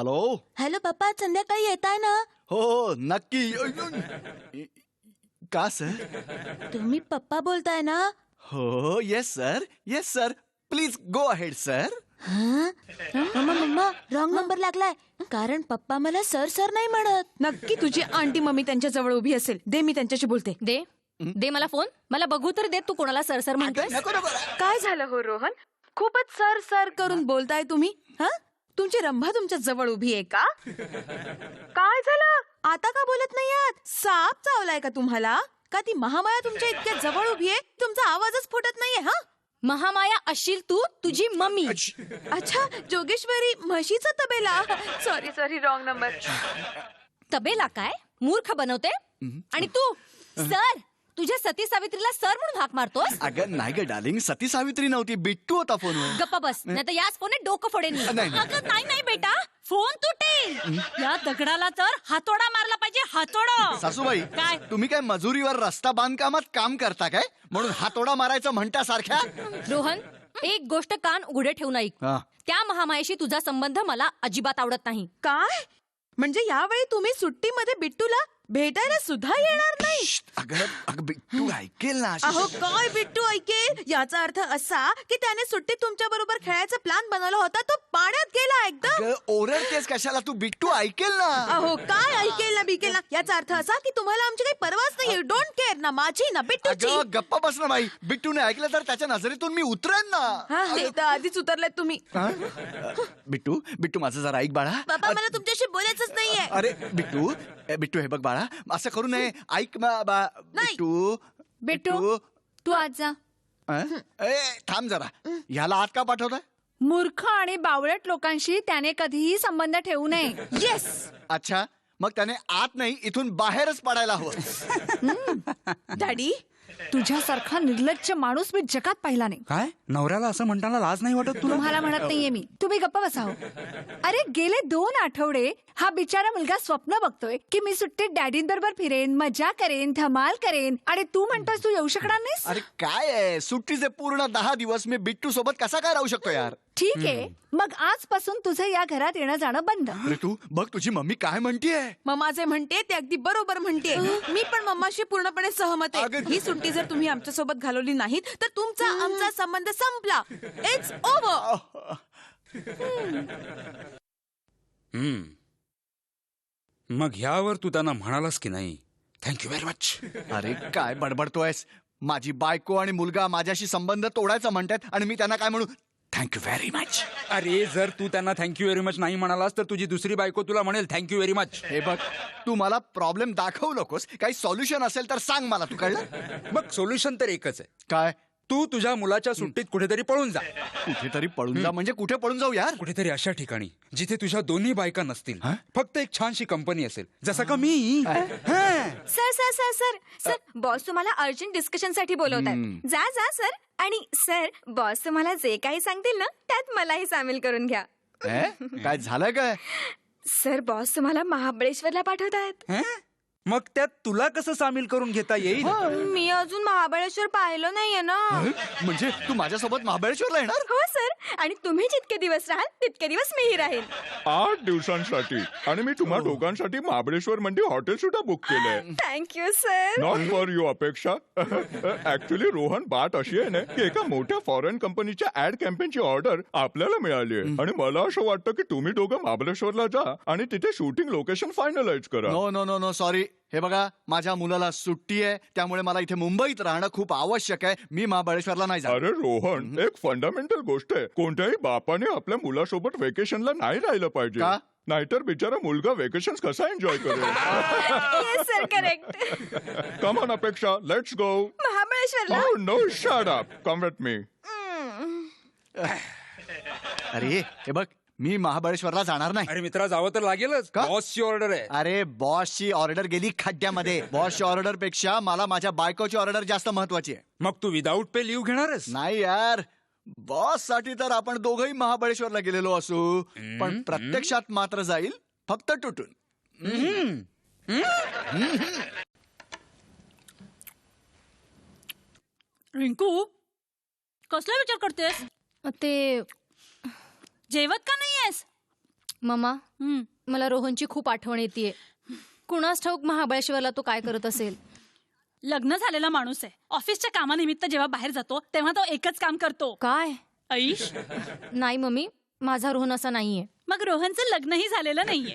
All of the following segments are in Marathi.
हॅलो. हॅलो पप्पा, संध्याकाळी येताय ना? हो नक्की. का सर? तुम्ही पप्पा बोलताय ना? हो yes sir please go ahead sir. मम्मा मम्मा, रॉंग नंबर लागलाय. कारण पप्पा मला सर सर नाही म्हणत. नक्की तुझी आंटी मम्मी त्यांच्या जवळ उभी असेल. दे, मी त्यांच्याशी बोलते. दे मला फोन. मला बघू तर दे, तू कोणाला सरसर म्हणतोय. काय झालं हो रोहन? खूपच सर सर करून बोलताय तुम्ही. तुमची रंभा तुमच्या जवळ उभी आहे का? काय झालं? आता का बोलत नाही आहात? साप चावलाय का तुम्हाला? का ती महामाया तुमच्या इतक्या जवळ उभी आहे? तुमचा आवाजच फुटत नाहीये. महामाया असशील तू, तुझी मम्मी. अच्छा, जोगेश्वरी म्हशीचा तबेला. Sorry wrong number. तबेला काय मूर्ख बनवते. आणि तू सर, तुझ्या सती सावित्रीला सर म्हणून हाक मारतोस. अगं नाही ग डार्लिंग, सती सावित्री नव्हती, बिट्टू होता फोनवर. गप्पा बस, नाही तर याच फोनने डोकं फोडेन मी. नाही. अगं नाही बेटा, फोन तुटेल. या दगडाला तर हातोडा मारला पाहिजे, हातोडा. सासूबाई, काय? तुम्ही काय मजुरीवर रस्ता बांधकामात काम करता काय? म्हणून हातोडा मारायचं म्हणता सारख्या. रोहन, एक गोष्ट कान उघडे ठेवून ऐक. त्या महामायाशी तुझा संबंध मला अजिबात आवडत नाही. काय म्हणजे यावेळी तुम्ही सुट्टीमध्ये बिट्टूला भेटायला सुद्धा येणार नाही? अगं बिट्टू ऐकेल ना. अहो काय बिट्टू ऐकेल? याचा अर्थ असा की त्याने सुट्टीत तुमच्या बरोबर खेळायचा प्लॅन बनवला होता, तो पाण्यात गेला एकदम. ओरडतेस कशाला तू? बिट्टू ऐकेल ना. अहो काय ऐकेल ना बिकेल ना? याचा अर्थ असा की तुम्हाला आमची काही परवाच नाही. यू डोंट केअर ना माझी ना बिट्टूची. अगं गप्पा बस ना बाई. बिट्टूने ऐकलं तर त्याच्या नजरेतून मी उतरेन ना. ते तर आधीच उतरलाय तुम्ही. बिट्टू माझं जरा ऐक बाळा. बाबा मला तुमच्याशी बोलायचंच नाहीये. अरे बिट्टू हे बघ बाळा, असं करू नये. ऐक बिट्टू. बिट्टू, तू आज जा. थांब जरा. ह्याला आत का पाठवताय? मूर्ख आणि बावळट लोकांशी त्याने कधीही संबंध ठेवू नये. येस. अच्छा, मग त्याने आत नाही इथून बाहेरच पडायला हवं. डॅडी, तुझ्यासारखा निर्लज्ज माणूस मी जगात पाहिला नाही. काय नवऱ्याला असं म्हणताना लाज नाही वाटत तुला? तुम्हाला म्हणत नाहीये मी, तुम्ही गप्पा बसाव. अरे गेले 2 आठवडे हा बिचारा मुलगा स्वप्न बघतोय की मी सुट्टीत डॅडींबरोबर फिरेन, मजा करेन, धमाल करेन, आणि तू म्हणतोस तू येऊ शकणार नाहीस. अरे काय आहे, सुट्टीचे पूर्ण 10 दिवस मी बिट्टू सोबत कसा काय राहू शकतो यार? ठीक आहे, मग आजपासून तुझं या घरात येणं जाणं बंद. अरे तू बघ तुझी मम्मी काय म्हणतीये. मम्मा जे म्हणते ते अगदी बरोबर म्हणते. मी पण मम्माशी पूर्णपणे सहमत आहे. ही सुट्टी जर तुम्ही आमच्या सोबत घालवली नाहीत तर तुमचा आमचा संबंध संपला. It's over. मग ह्यावर तू त्यांना म्हणालास की नाही थँक्यू व्हेरी मच? अरे काय बडबडतोयस? माझी बायको आणि मुलगा माझ्याशी संबंध तोडायचा म्हणतात आणि मी त्यांना काय म्हणू? Thank you very much. अरे जर तू त्यांना थँक्यू व्हेरी मच नाही म्हणालास तर तुझी दुसरी बायको तुला म्हणेल थँक्यू व्हेरी मच. हे बघ, तू मला प्रॉब्लेम दाखवू नकोस. काही सॉल्युशन असेल तर सांग मला. तू कळलं? मग सोल्युशन तर एकच आहे. काय? तू तुझ्या मुलाच्या सुट्टीत कुठेतरी पळून जा. कुठेतरी पळून जा म्हणजे कुठे पळून जाऊ यार? कुठेतरी अशा ठिकाणी जिथे तुझ्या दोन्ही बायका नसतील, फक्त एक छानशी कंपनी असेल, जसं का मी. Sir sir sir sir sir, boss तुम्हाला अर्जंट डिस्कशन साठी बोलवतात. जा जा सर. आणि सर, बॉस तुम्हाला जे काही सांगतील ना त्यात मलाही सामील करून घ्या. काय झालंय काय? सर, बॉस तुम्हाला महाबळेश्वरला पाठवतात. मग त्यात तुला कसं सामील करून घेता येईल? मी अजून महाबळेश्वर पाहिलं नाहीये ना. म्हणजे तू माझ्यासोबत महाबळेश्वरला येणार? हो सर, आणि तुम्ही जितके दिवस राहाल तितके दिवस मीही राहील. 8 दिवसांसाठी. आणि मी तुम्हा दोघांसाठी महाबळेश्वर म्हणजे हॉटेल सुद्धा बुक केलंय. Thank you sir. Not for you अपेक्षा. ऍक्च्युली रोहन, बात अशी आहे ना की एका मोठ्या फॉरेन कंपनीच्या ऍड कॅम्पेनची ऑर्डर आपल्याला मिळाली आहे. आणि मला असं वाटतं की तुम्ही दोघं महाबळेश्वरला जा आणि तिथे शूटिंग लोकेशन फायनलाइज करा. No no no no sorry. हे बघा, माझ्या मुलाला सुट्टी आहे, त्यामुळे मला इथे मुंबईत राहणं खूप आवश्यक आहे. मी महाबळेश्वरला नाही जाणार. अरे रोहन, एक फंडामेंटल गोष्ट आहे. कोणत्याही बापाने आपल्या मुलासोबत वेकेशनला नाही राहिलं पाहिजे. का? नाहीतर बिचारा मुलगा वेकेशन कसा एन्जॉय करेल? Yes sir, correct. Come on अपेक्षा, लेट्स गो. महाबळेश्वरला. Oh no, shut up. Come with me. अरे हे बघ, मी महाबळेश्वरला जाणार नाही. अरे मित्रा, जावं तर लागेलच. का? बॉसची ऑर्डर आहे. अरे बॉसची ऑर्डर गेली खड्ड्यामध्ये. बॉसची ऑर्डर पेक्षा मला माझ्या बायकोची ऑर्डर जास्त महत्वाची आहे. मग तू विदाऊट पे लिव्ह घेणारस? नाही यार, बॉस साठी तर आपण दोघंही महाबळेश्वरला गेलेलो असू, पण प्रत्यक्षात मात्र जाईल फक्त तुटून. रिंकू, कसला विचार करतेस? ते जेवत का नाहीयेस? मम्मा मला रोहनची खूप आठवण येते. कुणास ठाऊक महाबळेश्वरला तो काय करत असेल. लग्न झालेला माणूस आहे. ऑफिसच्या कामानिमित्त जेव्हा बाहेर जातो तेव्हा तो एकच काम करतो. काय? ऐश. नाही मम्मी, माझा रोहन असा नाहीये. मग रोहनचं लग्नही झालेलं नाहीये.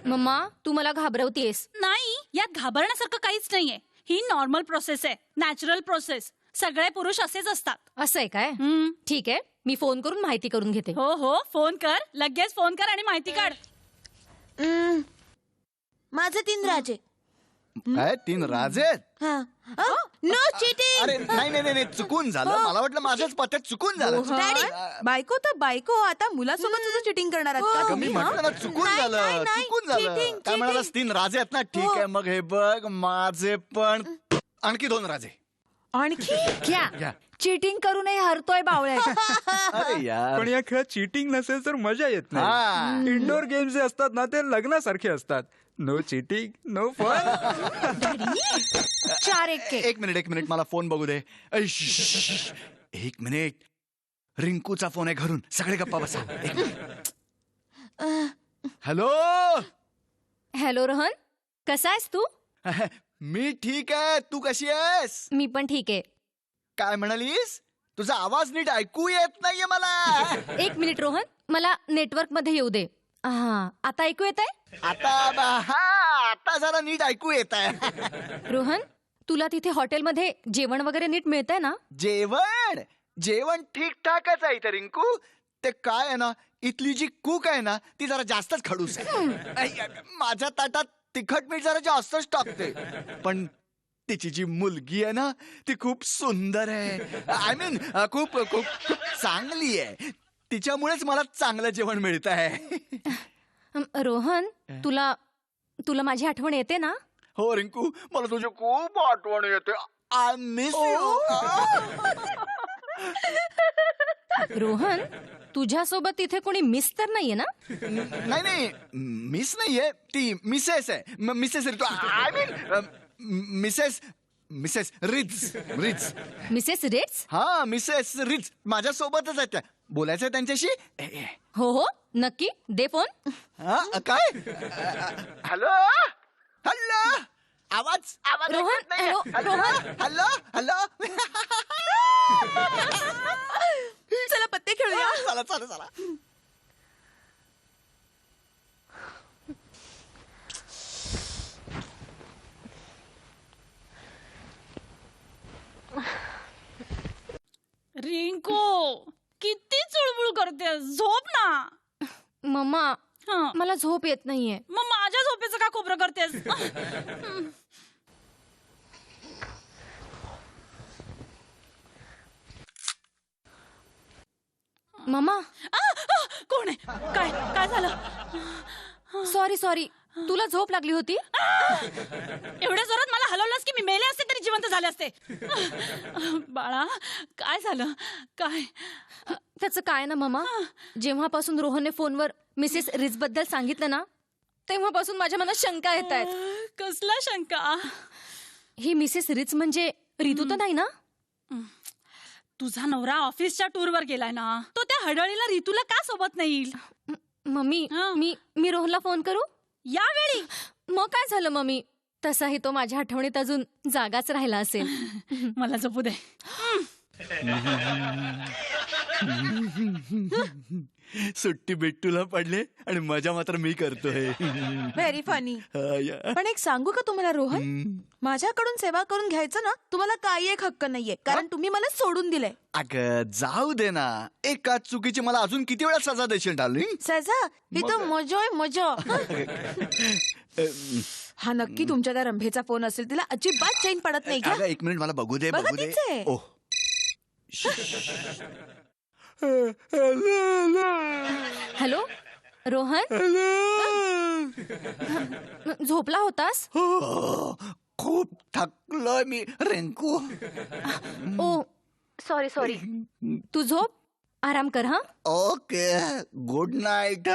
मम्मा तू मला घाबरवतेस. नाही, यात घाबरण्यासारखं काहीच नाहीये. ही नॉर्मल प्रोसेस आहे, नॅचरल प्रोसेस. सगळे पुरुष असेच असतात. असं आहे काय? ठीक आहे, मी फोन करून माहिती करून घेते. हो हो, फोन कर, लगेच फोन कर आणि माहिती काढ. माझे 3 राजे. काय 3 राजे आहेत? No cheating. अरे नाही चुकून झालं. मला वाटलं माझ्याच पत्त्यात चुकून झालं. बायको तर बायको, आता मुलासोबत सुद्धा चिटिंग करणार आहात का अगं, तुम्ही? मी म्हटलं ना चुकून नाही, झालं नाही, नाही. चुकून झालं. Cheating, काय म्हणालास 3 राजे आहेत ना? ठीक आहे, मग हे बघ माझे पण आणखी 2 राजे. आणखी घ्या. चिटिंग करूनही हरतोय बावळ्या. अरे यार. पण या खेळात चिटिंग नसेल तर मजा येत हा. नाही. इंडोर गेम्स जे असतात ना ते लग्नासारखे असतात. No cheating, no fun. 4-1. एक मिनिट मला फोन बघू दे. एक मिनिट, रिंकूचा फोन आहे घरून. सगळे गप्पा बसा. हॅलो. हॅलो रोहन, कसा आहेस तू? मी ठीक आहे, तू कशी आहेस? मी पण ठीक आहे. काय म्हणालीस? तुझा आवाज नीट ऐकू येत नाहीये मला. 1 मिनिट रोहन, मला नेटवर्क मध्ये येऊ दे. हा, आता ऐकू येत आहे? आता जरा नीट ऐकू येत आहे. रोहन, तुला तिथे हॉटेलमध्ये जेवण वगैरे नीट मिळतंय ना? जेवण ठीकठाकच आहे इथे रिंकू. ते काय आहे ना, इथली जी कुक आहे ना ती जरा जास्तच खडूस आहे. माझ्या ताटात तिखट मीठ जरा जास्तच टाकते. पण तिची जी मुलगी आहे ना ती खूप सुंदर आहे. आय मीन खूप खूप खूप चांगली आहे. तिच्यामुळेच मला चांगलं जेवण मिळत आहे. रोहन, तुला माझी आठवण येते ना? हो रिंकू, मला तुझी खूप आठवण येते. I miss you. रोहन, तुझ्यासोबत तिथे कोणी मिस तर नाहीये ना? नाही मिस नाहीये, ती मिसेस आहे. Mrs Rinku. I mean Mrs rich. Mrs rates? हा, मिसेस रिच माझ्या सोबतच आहेत त्या. बोलायचंय त्यांच्याशी? हो नक्की, दे फोन. हा, काय? हॅलो. आवाज रोहन, ऐकत नाहीये. हॅलो, रोहन. हॅलो. चला पत्ते खेळूया. चला. रिंकू, किती चुळबुळ करते, झोप ना. मम्मा, हं. मला झोप येत नाहीये. मग माझ्या झोपेचं का खोबरं करतेस? मम्मा, कोण आहे? काय झालं? सॉरी, तुला झोप लागली होती? एवढ्या जोरात मला हलवलंस की मी मेले असते तरी जिवंत झाले असते. बाळा, काय झालं? काय? त्याचं काय ना मम्मा, जेव्हापासून रोहनने फोनवर मिसेस रिच बद्दल सांगितलं ना तेव्हापासून माझ्या मनात शंका येत आहेत. कसला शंका? ही मिसेस रिच म्हणजे रितू तर नाही ना? तुझा नवरा ऑफिसच्या टूरवर गेलाय ना, तो त्या हडळीला रितूला का सोबत नाही येईल? मम्मी, मी रोहनला फोन करू? यावेळी? मग काय झालं मम्मी, तसाही तो माझ्या आठवणीत अजून जागाच राहिला असेल. मला जपू दे. सुट्टी बिट्टूला पडले आणि मजा मात्र मी करतोय. Very funny. पण एक सांगू का तुम्हाला रोहन, माझ्याकडून सेवा करून घ्यायचं ना तुम्हाला काही एक हक्क नाहीये, कारण तुम्ही मला सोडून दिलंय. अगं जाऊ दे ना, एका चुकीची मला अजून किती वेळा सजा देशील डार्लिंग? सजा ही तर मजा आहे, मजा. हा नक्की तुमच्या त्या रंभेचा फोन असेल, तिला अजिबात चैन पडत नाही. अगं 1 मिनिट मला बघू दे. बघा तीच आहे. ओह. हॅलो रोहन, झोपला होतास? हो, खूप थकलोय मी रिंकू. ओ सॉरी, तू झोप, आराम कर. हा, okay, good night.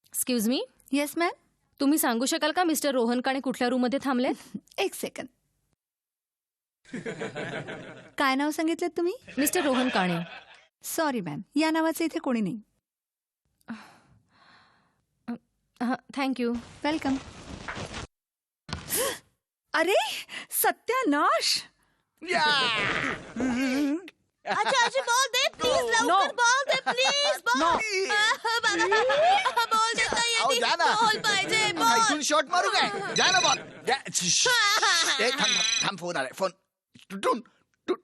Excuse me. Yes ma'am. तुम्ही सांगू शकाल का मिस्टर रोहन काणे कुठल्या रूम मध्ये थांबले? 1 सेकंद. काय नाव सांगितलं तुम्ही? Mister Rohan Kane. Sorry ma'am, या नावाचं इथे कोणी नाही. थँक्यू. वेलकम. अरे सत्यानाश. अच्छा आजी बोल दे प्लीज लवकर बोल दे प्लीज बोल बोल देत नाहीये अहो, ती. द्या ना. बोल पाहिजे काय बोल. इथून शॉट मारू काय द्या ना बॉल द्या. ए, थांब थांब फोन आलाय फोन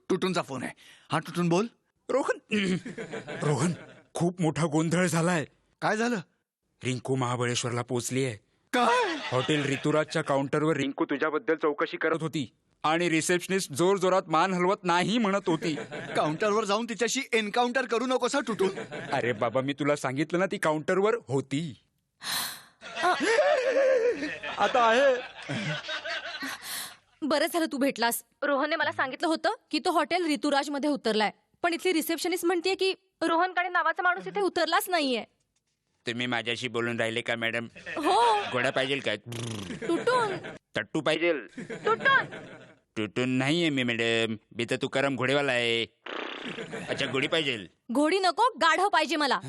तुटूनचा फोन आहे. हा तुटून बोल. रोहन खूप मोठा गोंधळ झालाय. काय झालं? रिंकू महाबळेश्वरला पोहोचली आहे. काय? हॉटेल ऋतुराजच्या काउंटरवर रिंकू तुझ्याबद्दल चौकशी करत होती आणि रिसेप्शनिस्ट जोर जोरात मान हलवत नाही म्हणत होती. काउंटरवर जाऊन तिच्याशी एन्काउंटर करू नकोस हा तुटून. अरे बाबा, मी तुला सांगितलं ना, ती काउंटरवर होती. आता आहे. बरं झालं तू भेटलास. रोहनने मला सांगितलं होतं की तो हॉटेल ऋतुराज मध्ये उतरलाय, पण इथली रिसेप्शनिस्ट म्हणतेय की रोहन काणे नावाचा माणूस इथे उतरलाच नाहीये. तुम्ही माझ्याशी बोलून राहिले का मॅडम? हो. गोळ्या पाहिजे काय? तुटून. टट्टू पाहिजे? तुटून. तुटून नाहीये मी मॅडम, मी तर तुकाराम घोडेवाला आहे. अच्छा, गोडी पाहिजे? घोडी नको, गाढव पाहिजे मला.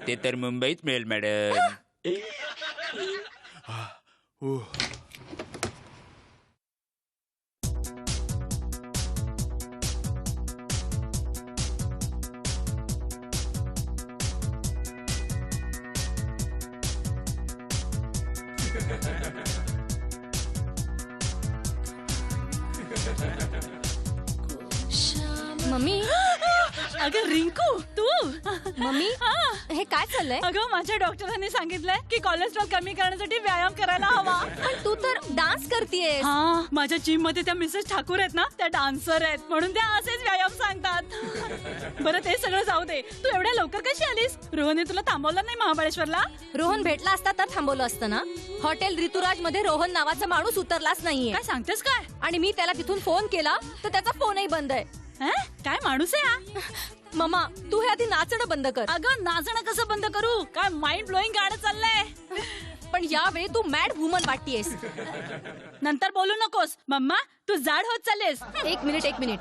ते तर मुंबईत मिळेल मॅडम. मम्मी. अगं रिंकू तू. मम्मी, हे काय चाललंय? अगं माझ्या डॉक्टरांनी सांगितलंय की कोलेस्ट्रॉल कमी करण्यासाठी व्यायाम करायला हवा. पण तू तर डान्स करतेयस. हा, माझ्या जिम मध्ये त्या मिसेस ठाकूर आहेत ना, त्या डान्सर आहेत, म्हणून त्या असेच व्यायाम सांगतात. बरं ते सगळं जाऊ दे, तू एवढ्या लवकर कशी आलीस? रोहनने तुला थांबवलं नाही महाबळेश्वरला? रोहन भेटला असता तर थांबवलं असतं ना. हॉटेल ऋतुराज मध्ये रोहन नावाचा माणूस उतरलाच नाहीये. काय सांगतेस काय? आणि मी त्याला तिथून फोन केला तर त्याचा फोनही बंद आहे. हं? काय माणूस आहे हा? मम्मा, तू हे आधी नाचणं बंद कर. अगं नाचणं कसं बंद करू? काय माइंड ब्लोईंग गाणं चाललंय. पण यावेळी तू मॅड वुमन वाटतेस. नंतर बोलू नकोस मम्मा, तू जाड होत चाललेस. एक minute.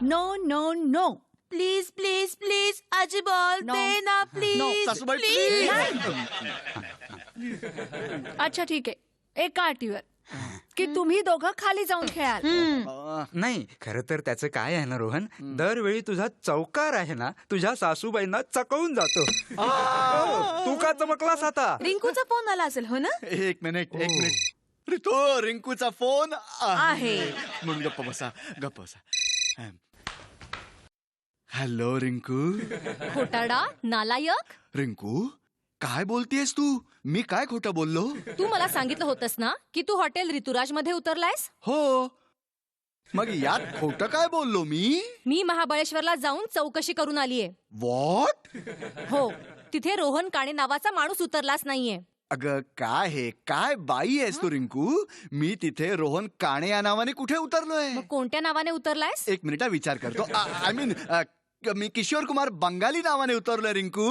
No no no. Please please please आजी बोल No. दे ना प्लीज सासूबाई प्लीज. अच्छा ठीक आहे, एका अटीवर की तुम्ही दोघं खाली जाऊन खेळाल. नाही, खरं तर त्याचं काय आहे ना रोहन, दरवेळी तुझा चौकार आहे ना, तुझ्या सासूबाईंना चकवून जातो. तू का चमकलास आता? रिंकूचा फोन आला असेल हो ना. एक मिनिट ऋतू, रिंकूचा फोन आहे. म्हणून गप्प बसा. हॅलो रिंकू. खोटाडा, नालायक. रिंकू काय बोलतेस तू? मी काय खोटं बोललो? तू मला सांगितलं होतंस ना की तू हॉटेल ऋतुराज मध्ये उतरलायस. हो, मग यात खोटं काय बोललो मी? मी महाबळेश्वरला जाऊन चौकशी करून आलीये. वॉट? हो, तिथे रोहन काणे नावाचा माणूस उतरलाच नाहीये. अगं काय बाई आहेस तू रिंकू? मी तिथे रोहन काणे या नावाने कुठे उतरलोय? मग कोणत्या नावाने उतरलायस? एक मिनिट विचार करतो. आय मीन मी किशोर कुमार बंगाली नावाने उतरलोय रिंकू.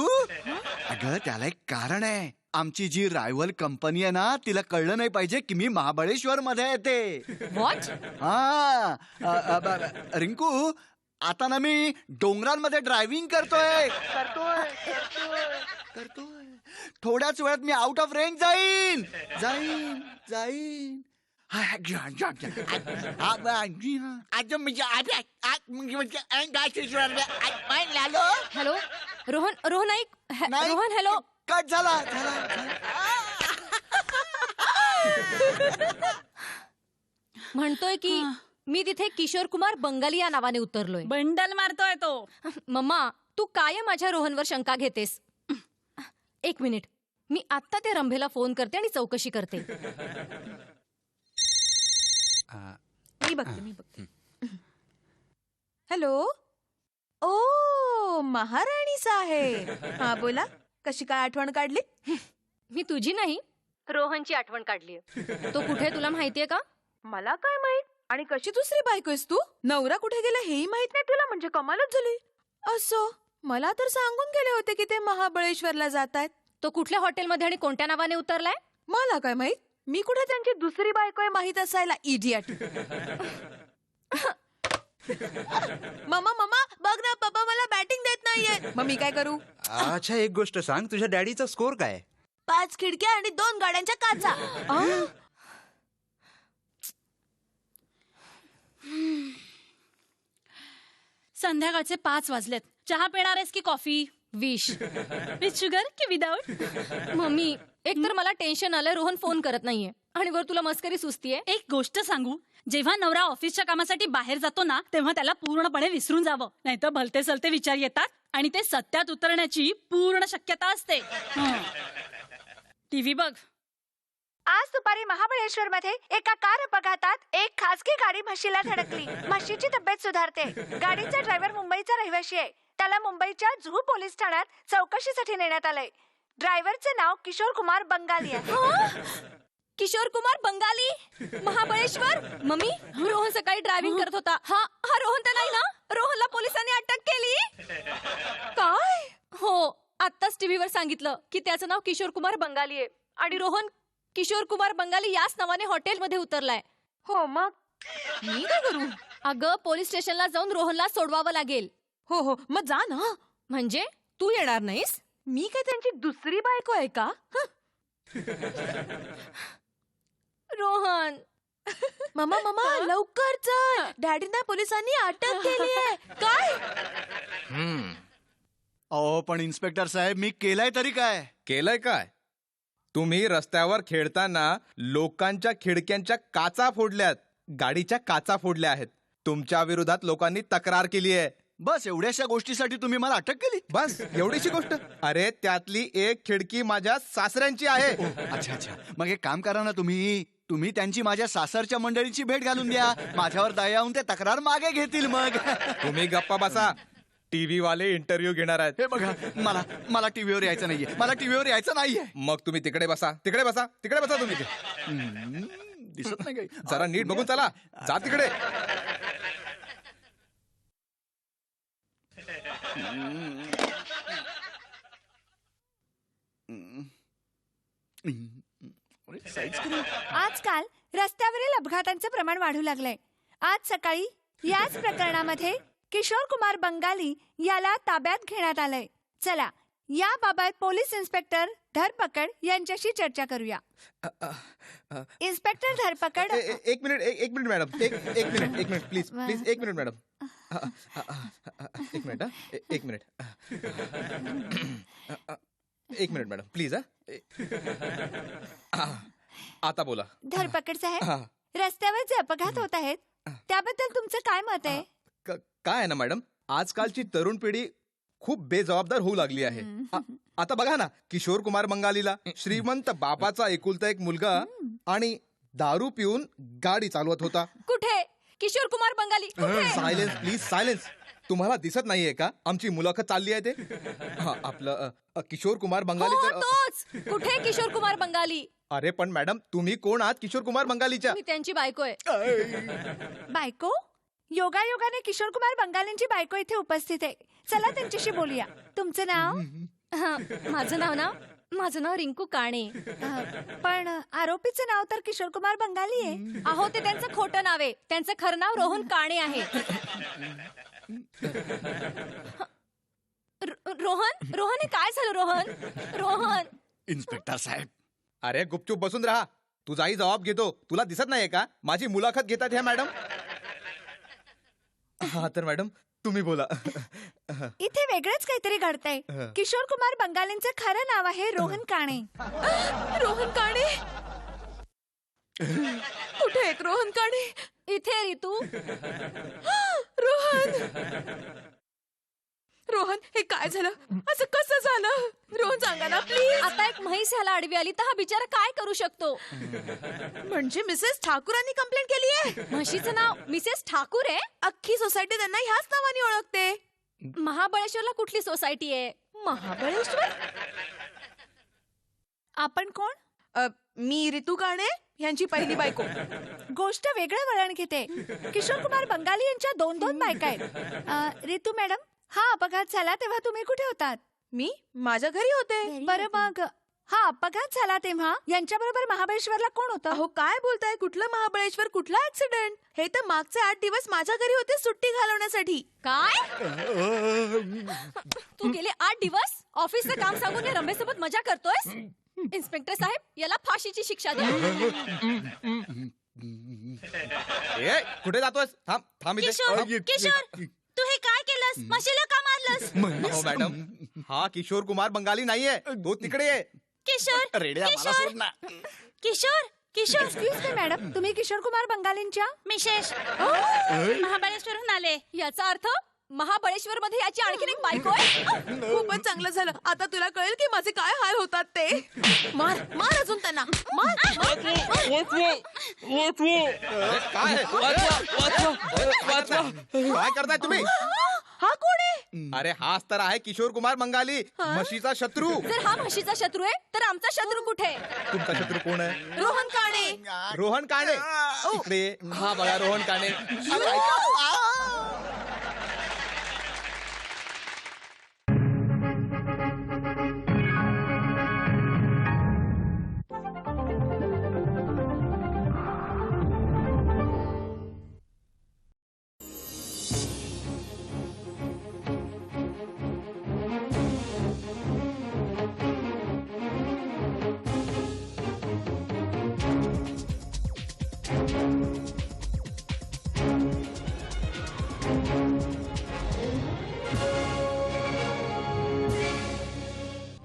अगं त्याला एक कारण आहे. आमची जी रायव्हल कंपनी आहे ना, तिला कळलं नाही पाहिजे की मी महाबळेश्वर मध्ये येते. व्हॉट? रिंकू, आता ना मी डोंगरांमध्ये ड्रायव्हिंग करतोय. थोड्याच वेळात मी आउट ऑफ रेंज जाईन. हॅलो रोहन ऐक. नाही. रोहन हॅलो. कट झाला. म्हणतोय की मी तिथे किशोर कुमार बंगाली या नावाने उतरलोय. बंडल मारतोय तो. मम्मा, तू काय माझ्या रोहनवर शंका घेतेस? एक मिनिट, मी आत्ता त्या रंभेला फोन करते आणि चौकशी करते. मी बघते. हॅलो. ओ महाराणी साहेब. हा बोला, कशी काय आठवण काढली? मी तुझी नाही, रोहनची आठवण काढली. तो कुठे तुला माहितीये का? मला काय माहित. आणि कशी दुसरी बायको आहेस तू? नवरा कुठे गेला हेही माहित नाही तुला? म्हणजे कमालच झाली. असो, मला तर सांगून गेले होते की ते महाबळेश्वरला जातायत. तो कुठल्या हॉटेलमध्ये आणि कोणत्या नावाने उतरलाय? मला काय माहित. मी कुठे त्यांची दुसरी बायको आहे माहित असायला, इडियट. मम्मा मम्मा बघ ना पप्पा मला बॅटिंग देत नाहीये मग मी काय करू? अच्छा, एक गोष्ट सांग, तुझ्या डॅडीचा स्कोर काय? 5 खिडक्या आणि 2 गाड्यांच्या काचा. संध्याकाळचे 5 वाजलेत. चहा पिणार आहेस की कॉफी? विश. विथ शुगर की विदाऊट? मम्मी, एक तर मला टेन्शन आलंय, रोहन फोन करत नाहीये आणि वर तुला मस्करी सुचतीये. एक गोष्ट सांगू, जेव्हा नवरा ऑफिसच्या कामासाठी बाहेर जातो ना, तेव्हा त्याला पूर्णपणे विसरून जावं, नाहीतर भलते सलते विचार येतात आणि ते सत्यात उतरण्याची पूर्ण शक्यता असते. टीव्ही बघ. आज दुपारी महाबळेश्वर मध्ये एका कार अपघातात एक खासगी गाडी म्हशीला धडकली. म्हशीची तब्येत सुधारते. गाडीचा ड्रायव्हर मुंबईचा रहिवासी आहे. त्याला मुंबईच्या जुहू पोलीस ठाण्यात चौकशीसाठी नेण्यात आलंय. ड्रायव्हरचे नाव किशोर कुमार बंगाली आहे. किशोर कुमार बंगाली, महाबळेश्वर. मम्मी, रोहन सकाळी ड्रायव्हिंग करत होता. हा हा रोहन तर नाही ना? रोहनला पोलिसांनी अटक केली. काय? हो, आत्ताच टीव्हीवर सांगितलं की त्याचं नाव किशोर कुमार बंगाली आहे आणि रोहन किशोर कुमार बंगाली याच नावाने हॉटेलमध्ये उतरलाय. हो मग मी काय करू? अगं, पोलीस स्टेशनला जाऊन रोहनला सोडवावं लागेल. हो हो मग जा ना. म्हणजे तू येणार नाहीस? मी काय त्यांची दुसरी बायको आहे का? रोहन, मम्मा मम्मा लवकर चल, डॅडींना पोलिसांनी अटक केली आहे. काय? अहो पण इन्स्पेक्टर साहेब, मी केलंय तरी काय? केलंय काय? तुम्ही रस्त्यावर खेळताना लोकांच्या खिडक्यांच्या काचा फोडल्यात, गाडीच्या काचा फोडल्या आहेत. तुमच्या विरोधात लोकांनी तक्रार केली आहे. बस एवढ्याशा गोष्टीसाठी तुम्ही मला अटक केली? बस एवढीशी गोष्ट? अरे त्यातली एक खिडकी माझ्या सासऱ्यांची आहे. अच्छा अच्छा, मग एक काम करा ना, तुम्ही त्यांची माझ्या सासरच्या मंडळीची भेट घालून द्या. माझ्यावर दया येऊन ते तक्रार मागे घेतील. मग तुम्ही गप्पा बसा. टीव्ही वाले इंटरव्ह्यू घेणार आहेत. हे बघा, मला टीव्हीवर यायचं नाहीये. मला टीव्हीवर यायचं नाहीये. मग तुम्ही तिकडे बसा तुम्ही. दिसत नाही काही. जरा नीट बघून चला. जा तिकडे. आजकाल रस्त्यावरील अपघातांचं प्रमाण वाढू लागलंय. आज सकाळी याच प्रकरणामध्ये किशोर कुमार बंगाली याला ताब्यात घेण्यात आलंय. चला याबाबत पोलीस इन्स्पेक्टर धरपकड यांच्याशी चर्चा करूया. इन्स्पेक्टर धरपकड. एक मिनिट मॅडम. एक मिनिट प्लीज एक मिनिट मॅडम. एक मिनिट मॅडम प्लीज. आता बोला. धरपकड साहेब, रस्त्यावर जे अपघात होत आहेत त्याबद्दल तुमचं काय मत आहे? काय आहे ना मॅडम, आजकालची तरुण पिढी खूप बेजबाबदार होऊ लागली आहे. आता बघा ना, किशोर कुमार बंगालीला श्रीमंत बापाचा एकुलता एक मुलगा आणि दारू पिऊन गाडी चालवत होता. कुठे Kishore Kumar Bengali? Silence please, silence. तुम्हाला दिसत नाहीये का आमची मुलाखत चालली आहे ते? आपलं किशोर कुमार बंगाली हो, तर तोच. कुठे किशोर कुमार बंगाली? अरे पण मॅडम, तुम्ही कोण आहात किशोर कुमार बंगालीच्या? मी त्यांची बायको आहे. बायको? योगायोगाने किशोर कुमार बंगालींची बायको इथे उपस्थित आहे. चला त्यांच्याशी बोलूया. तुमचं नाव? माझं नाव रिंकू काणे. पण आरोपीचं नाव तर किशोर कुमार बंगाली आहे. अहो, ते त्यांचं खोटं नाव आहे. त्यांचं खरं नाव रोहन काणे आहे. रोहन हे काय झालं? रोहन. इन्स्पेक्टर साहेब, अरे गुपचूप बसून राहा. तुझाही जबाब घेतो. तुला दिसत नाहीये का माझी मुलाखत घेतात ह्या मॅडम? हा तर मॅडम तुम्ही बोला. इथे वेगळंच काहीतरी घडतंय. किशोर कुमार बंगालींचं खरं नाव आहे रोहन काणे. रोहन काणे? कुठे आहेत रोहन काणे? इथे ऋतू. रोहन हे काय झालं? असं कसं झालं? रोहन सांगा ना प्लीज. आता एक म्हैस ह्याला आडवी आली तर हा बिचारा काय करू शकतो? म्हणजे मिसेस ठाकूरांनी कंप्लेंट केली आहे? म्हशीचं नाव मिसेस ठाकूर आहे? अख्खी सोसायटी त्यांना ह्याच नावाने ओळखते. महाबळेश्वरला कुठली सोसायटी आहे? महाबळेश्वर? आपण कोण? मी ऋतू काणे यांची पहिली बायको. गोष्ट वेगळं वळण घेते. किशोर कुमार बंगाली यांच्या 2 बायका आहेत. ऋतू मॅडम, हा अपघात झाला तेव्हा तुम्ही कुठे होतात? मी माझ्या घरी होते. बरं, मग हा अपघात झाला तेव्हा यांच्याबरोबर महाबळेश्वरला कोण होतं? अहो काय बोलताय, कुठलं महाबळेश्वर, कुठला ऍक्सिडेंट? हे तर मागचे 8 दिवस माझ्या घरी होते सुट्टी घालवण्यासाठी. काय तू गेले 8 दिवस ऑफिसचं काम सांगून या रमेशसोबत मजा करतोयस? इन्स्पेक्टर साहेब याला फाशीची शिक्षा द्या. ए कुठे जातोयस? थांब थांब इथे. किशोर किशोर तू हे काय केलंस? म्हशीला का मारलंस? अहो मॅडम, हा किशोर कुमार बंगाली नाहीये, तो तिकडे आहे. किशोर रेड्या मला किशोर सोड ना. Kishore Kishore excuse me madam, तुम्ही किशोर कुमार बंगालींच्या? मिशेष महाबळेश्वरहून आले. याचा अर्थ महाबळेश्वर मध्ये याची आणखीन एक बायको आहे. खूपच चांगलं झालं. आता तुला कळेल की माझे काय हाल होतात ते. मार मार अजून त्यांना मार, मार. काय करताय तुम्ही? हा कोण आहे? अरे हाच तर आहे किशोर कुमार बंगाली, म्हशीचा शत्रू. जर हा म्हशीचा शत्रू आहे तर आमचा शत्रू कुठे? तुमचा शत्रू कोण आहे? रोहन काणे. रोहन काणे. इकडे हा बघा रोहन काणे.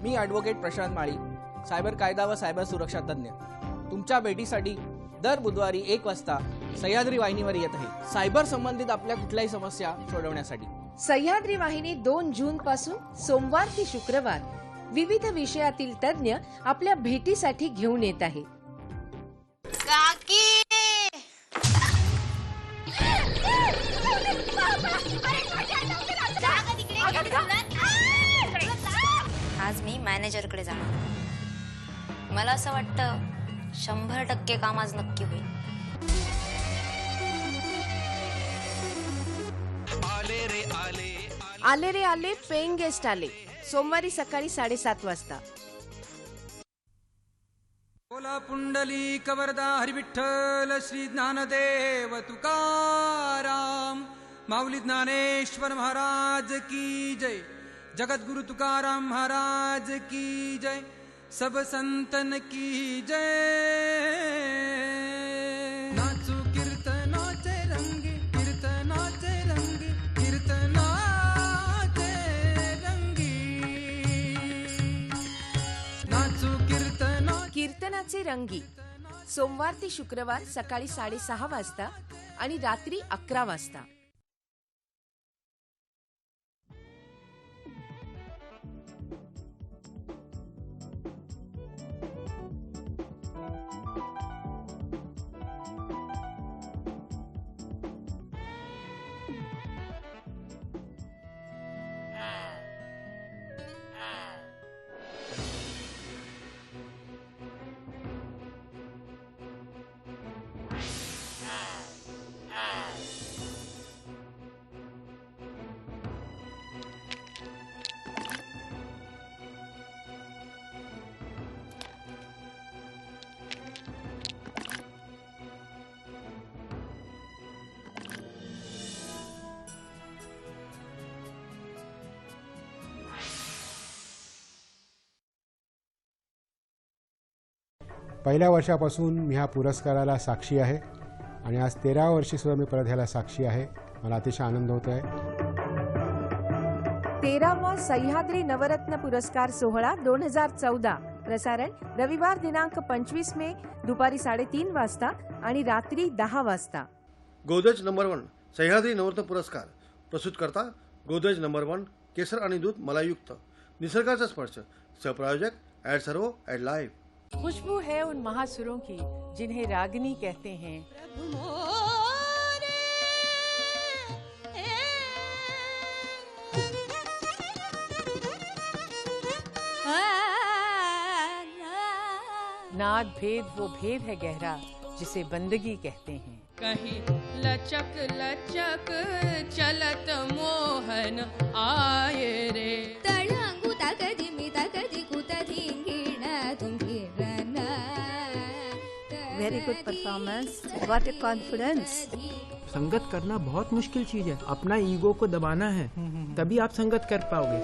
मी ॲडव्होकेट प्रशांत माळी, सायबर कायदा व सायबर सुरक्षा तज्ज्ञ. तुमच्या भेटीसाठी दर बुधवारी 1 वाजता सह्याद्री वाहिनीवर येत आहे, सायबर संबंधित आपल्या कुठल्याही समस्या सोडवण्यासाठी. सह्याद्री वाहिनी 2 जून पासून सोमवार ते शुक्रवार विविध विषयातील तज्ज्ञ आपल्या भेटीसाठी घेऊन येत आहे. आज मी मॅनेजरकडे जाणार. मला असं वाटतं 100% काम आज नक्की होईल. आले रे आले, पेइंग गेस्ट आले. सोमवारी सकाळी 7:30 वाजता. बोला पुंडली कवरदा हरिविठ्ठल श्री ज्ञानदेव तुकाराम. माऊली ज्ञानेश्वर महाराज की जय. जगद्गुरु तुकाराम महाराज की जय. सब संतन की जय. नाचू कीर्तनाचे रंगी, कीर्तनाचे रंगी, कीर्तनाचे रंगी. नाचू कीर्तनाचे रंगी सोमवार ते शुक्रवार सकाळी 6:30 वाजता आणि रात्री 11 वाजता. पहिल्या वर्षापासून मी ह्या पुरस्काराला साक्षी आहे आणि आज 13व्या वर्षी सुद्धा मी परत ह्याला साक्षी आहे. मला अतिशय आनंद होत आहे. 13वा सह्याद्री नवरत्न पुरस्कार सोहळा 2014 प्रसारण रविवार दिनांक 25 मे दुपारी 3:30 वाजता आणि रात्री 10 वाजता. गोदरेज नंबर 1 सह्याद्री नवरत्न पुरस्कार प्रस्तुत करता गोदरेज नंबर 1 केसर आणि दूध मलायुक्त. निसर्गाचा स्पर्श. सहप्रायोजक ॲड सर्वो ॲड लाईव्ह. खुशबू है उन महासुरों की जिन्हें रागिनी कहते हैं. नाद भेद वो भेद है गहरा जिसे बंदगी कहते हैं. कहीं लचक लचक चलत मोहन आये रे. तळंगू ताकदी मी ताकदी कुत धिंगिण very good performance, what a confidence. संगत करना बहुत मुश्किल चीज है, अपना ईगो को दबाना है, तभी आप संगत कर पाओगे।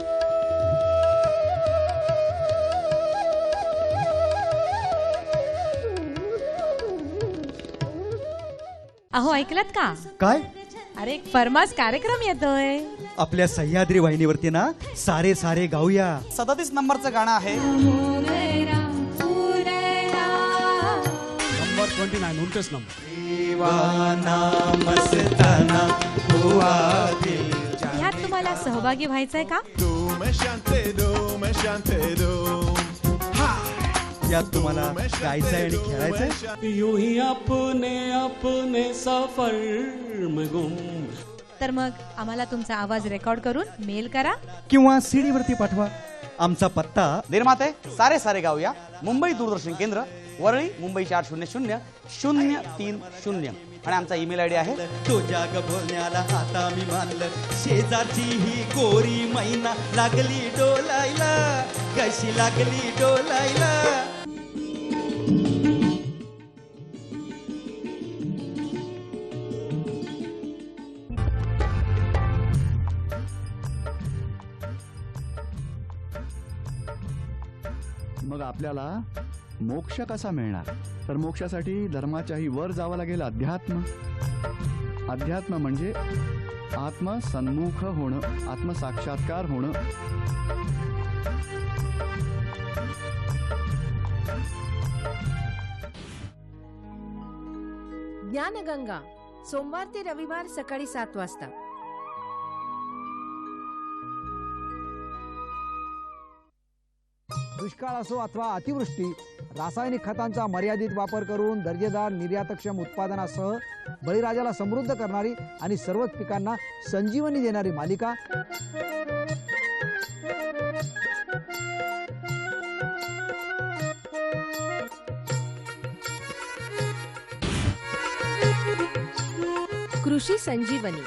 अहो ऐकलत का? काय? अरे एक फर्मास कार्यक्रम येतोय आपल्या सह्याद्री वाहिनीवरती ना, सारे सारे गाऊया 37 नंबरचं गाणं आहे। नंबर 29 उनतीस नंबर। ह्यात तुम्हाला सहभागी व्हायचंय का? यात तुम्हाला गायचंय आणि खेळायचंय। यूं ही अपने अपने सफर में गुम। तर मग आम्हाला तुमचा आवाज रेकॉर्ड करून मेल करा किंवा सीडी वरती पाठवा। आमचा पत्ता निर्माते सारे सारे गाऊया, मुंबई दूरदर्शन केंद्र, वरळी, मुंबई 400030 आणि आमचा ईमेल आयडी आहे। तो जाग बोलण्याला आता मी मानलं, शेजारची ही गोरी मैना लागली डोलायला, कशी लागली डोलायला। मग आपल्याला मोक्ष कसा मिळणार? तर मोक्षासाठी धर्माच्याही वर जावं लागेल, अध्यात्म। अध्यात्म म्हणजे आत्मसन्मुख होणं, आत्मसाक्षात्कार होणं। ज्ञानगंगा सोमवार ते रविवार सकाळी 7 वाजता। दुष्काळ असो अथवा अतिवृष्टी, रासायनिक खतांचा मर्यादित वापर करून दर्जेदार निर्यातक्षम उत्पादनासह बळीराजाला समृद्ध करणारी आणि सर्वच पिकांना संजीवनी देणारी मालिका कृषी संजीवनी,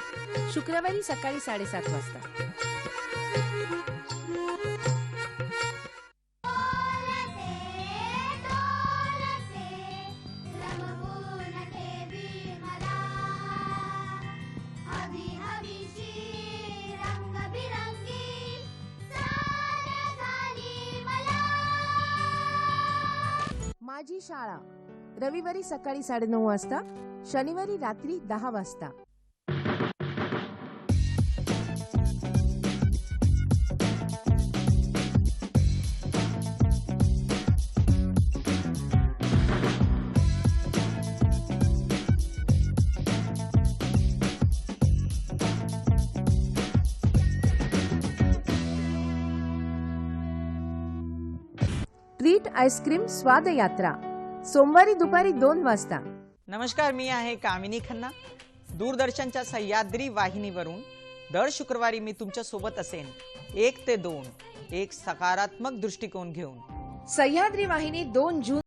शुक्रवारी सकाळी 7:30 वाजता। माझी शाळा रविवारी सकाळी 9:30 वाजता, शनिवारी रात्री 10 वाजता। ट्रीट आईस्क्रीम स्वाद यात्रा सोमवारी दुपारी 2 वाजता। नमस्कार, मी आहे कामिनी खन्ना। दूरदर्शनच्या सह्याद्री वाहिनीवरून दर शुक्रवारी मी तुमच्या सोबत असेन 1 ते 2, एक सकारात्मक दृष्टिकोन घेऊन। सह्याद्री वाहिनी 2 जून